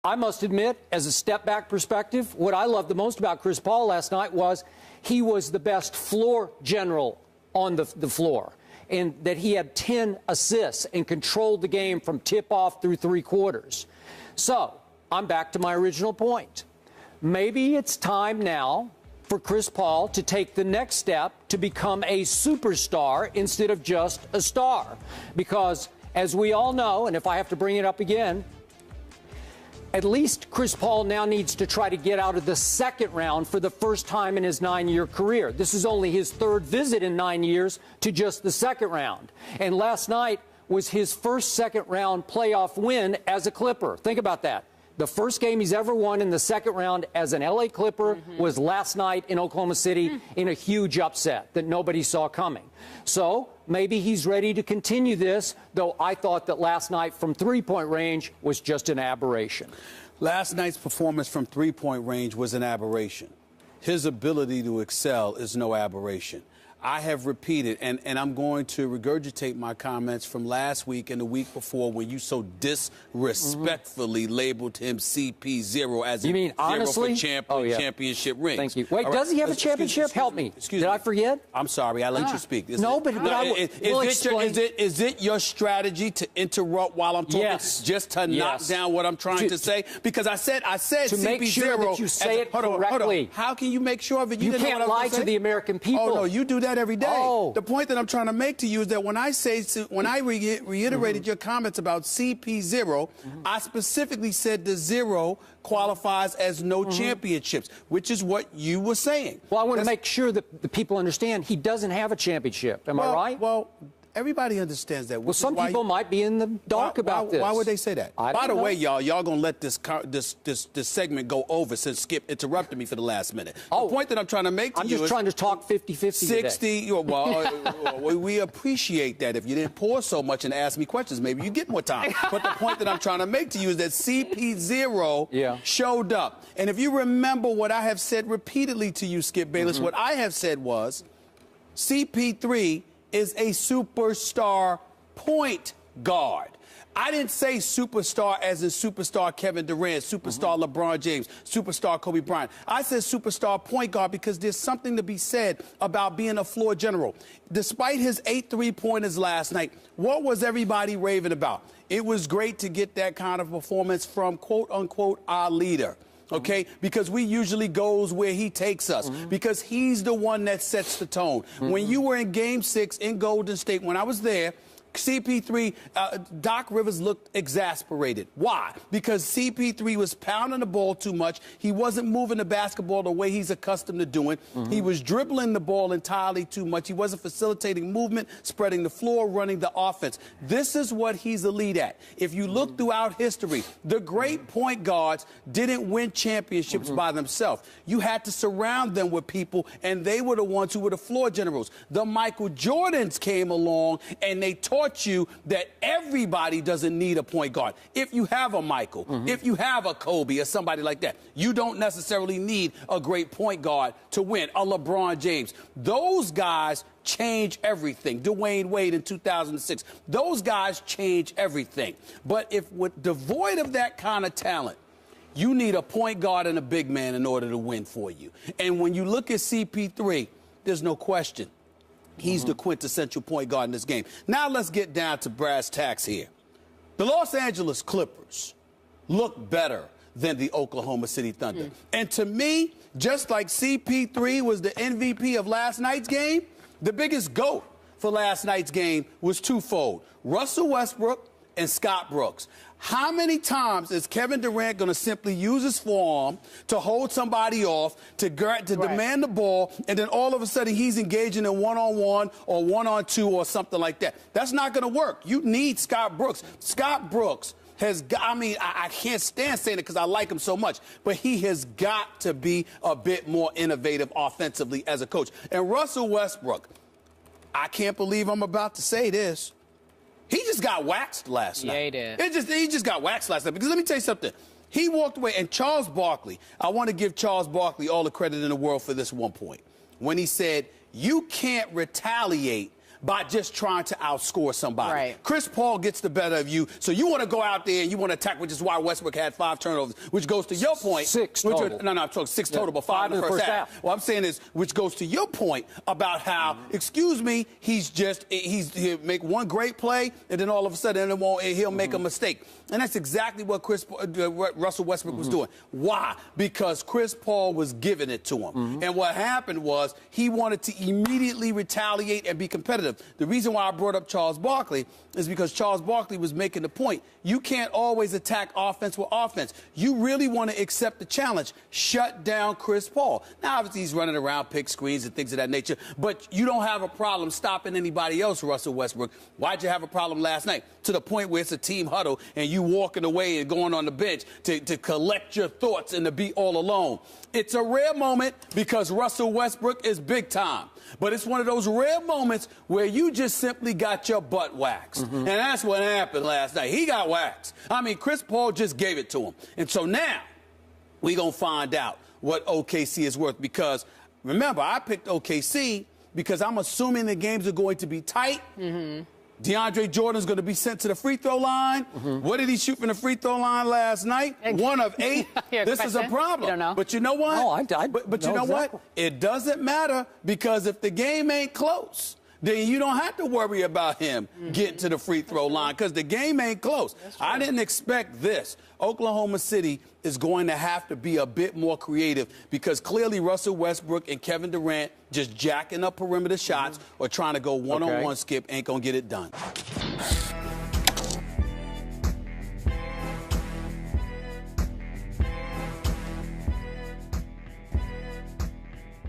I must admit, as a step-back perspective, what I loved the most about Chris Paul last night was he was the best floor general on the floor, and that he had 10 assists and controlled the game from tip-off through three quarters. So, I'm back to my original point. Maybe it's time now for Chris Paul to take the next step to become a superstar instead of just a star. Because, as we all know, and if I have to bring it up again, at least Chris Paul now needs to try to get out of the second round for the first time in his 9-year career. This is only his third visit in 9 years to just the second round. And last night was his first second-round playoff win as a Clipper. Think about that. The first game he's ever won in the second round as an L.A. Clipper was last night in Oklahoma City in a huge upset that nobody saw coming. So maybe he's ready to continue this, though I thought that last night from three-point range was just an aberration. Last night's performance from three-point range was an aberration. His ability to excel is no aberration. I have repeated, and I'm going to regurgitate my comments from last week and the week before when you so disrespectfully labeled him CP0 as you mean honestly? Championship rings. Thank you. Wait, does he have a championship? Help me. Excuse me. me. Did I forget? I'm sorry. I let you speak. No, but I will explain. Is it your strategy to interrupt while I'm talking? Yes. Just to knock down what I'm trying to say? Because I said to CP0. make sure that you say it correctly. Hold on. How can you make sure of it? You can't lie to the American people. Oh, no, you do that every day. Oh. The point that I'm trying to make to you is that when I reiterated your comments about CP0, I specifically said the zero qualifies as no championships, which is what you were saying. Well, I want to make sure that the people understand he doesn't have a championship. Am I right? Well, everybody understands that. Well, some people might be in the dark about this. Why would they say that? By the way, y'all gonna let this segment go over since Skip interrupted me for the last minute. The point that I'm trying to make to you is... I'm just trying to talk 50-50 60, well, we appreciate that. If you didn't pour so much and ask me questions, maybe you get more time. But the point that I'm trying to make to you is that CP0 showed up. And if you remember what I have said repeatedly to you, Skip Bayless, what I have said was CP3 is a superstar point guard. I didn't say superstar as in superstar Kevin Durant, superstar LeBron James, superstar Kobe Bryant. I said superstar point guard because there's something to be said about being a floor general. Despite his 8 3-pointers last night, what was everybody raving about? It was great to get that kind of performance from, quote-unquote, our leader. Okay, because we usually goes where he takes us, because he's the one that sets the tone. When you were in Game 6 in Golden State, when I was there, CP3, Doc Rivers looked exasperated. Why? Because CP3 was pounding the ball too much. He wasn't moving the basketball the way he's accustomed to doing. He was dribbling the ball entirely too much. He wasn't facilitating movement, spreading the floor, running the offense. This is what he's elite at. If you look throughout history, the great point guards didn't win championships by themselves. You had to surround them with people, and they were the ones who were the floor generals. The Michael Jordans came along, and they taught you that everybody doesn't need a point guard. If you have a Michael, if you have a Kobe or somebody like that, you don't necessarily need a great point guard to win, a LeBron James. Those guys change everything. Dwayne Wade in 2006. Those guys change everything. But if with devoid of that kind of talent, you need a point guard and a big man in order to win for you. And when you look at CP3, there's no question. He's the quintessential point guard in this game. Now let's get down to brass tacks here. The Los Angeles Clippers look better than the Oklahoma City Thunder. And to me, just like CP3 was the MVP of last night's game, the biggest GOAT for last night's game was twofold: Russell Westbrook and Scott Brooks. How many times is Kevin Durant going to simply use his forearm to hold somebody off, to demand the ball, and then all of a sudden he's engaging in one-on-one or one-on-two or something like that? That's not going to work. You need Scott Brooks. Scott Brooks has got, I can't stand saying it because I like him so much, but he has got to be a bit more innovative offensively as a coach. And Russell Westbrook, I can't believe I'm about to say this, he just got waxed last night. Yeah, he did. He just got waxed last night. Because let me tell you something. He walked away, and Charles Barkley, I want to give Charles Barkley all the credit in the world for this one point. When he said, you can't retaliate by just trying to outscore somebody. Right. Chris Paul gets the better of you, so you want to go out there and you want to attack, which is why Westbrook had 5 turnovers, which goes to your point. 6 total. I'm talking 6 total, but 5 in the first half. What I'm saying is, which goes to your point about how, excuse me, he'll make one great play, and then all of a sudden he'll make a mistake. And that's exactly what Russell Westbrook was doing. Why? Because Chris Paul was giving it to him. And what happened was he wanted to immediately retaliate and be competitive. The reason why I brought up Charles Barkley is because Charles Barkley was making the point. You can't always attack offense with offense. You really want to accept the challenge. Shut down Chris Paul. Now, obviously, he's running around, pick screens and things of that nature, but you don't have a problem stopping anybody else, Russell Westbrook. Why'd you have a problem last night? To the point where it's a team huddle and you walking away and going on the bench to collect your thoughts and to be all alone. It's a rare moment because Russell Westbrook is big time. But it's one of those rare moments where you just simply got your butt waxed. And that's what happened last night. He got waxed. I mean, Chris Paul just gave it to him. And so now we're going to find out what OKC is worth because, remember, I picked OKC because I'm assuming the games are going to be tight. DeAndre Jordan's going to be sent to the free throw line. What did he shoot from the free throw line last night? 1 of 8. This is a problem. You don't know. But you know what? Oh, but you know what? It doesn't matter because if the game ain't close, then you don't have to worry about him getting to the free throw line because the game ain't close. I didn't expect this. Oklahoma City is going to have to be a bit more creative because clearly Russell Westbrook and Kevin Durant just jacking up perimeter shots or trying to go one-on-one skip ain't going to get it done.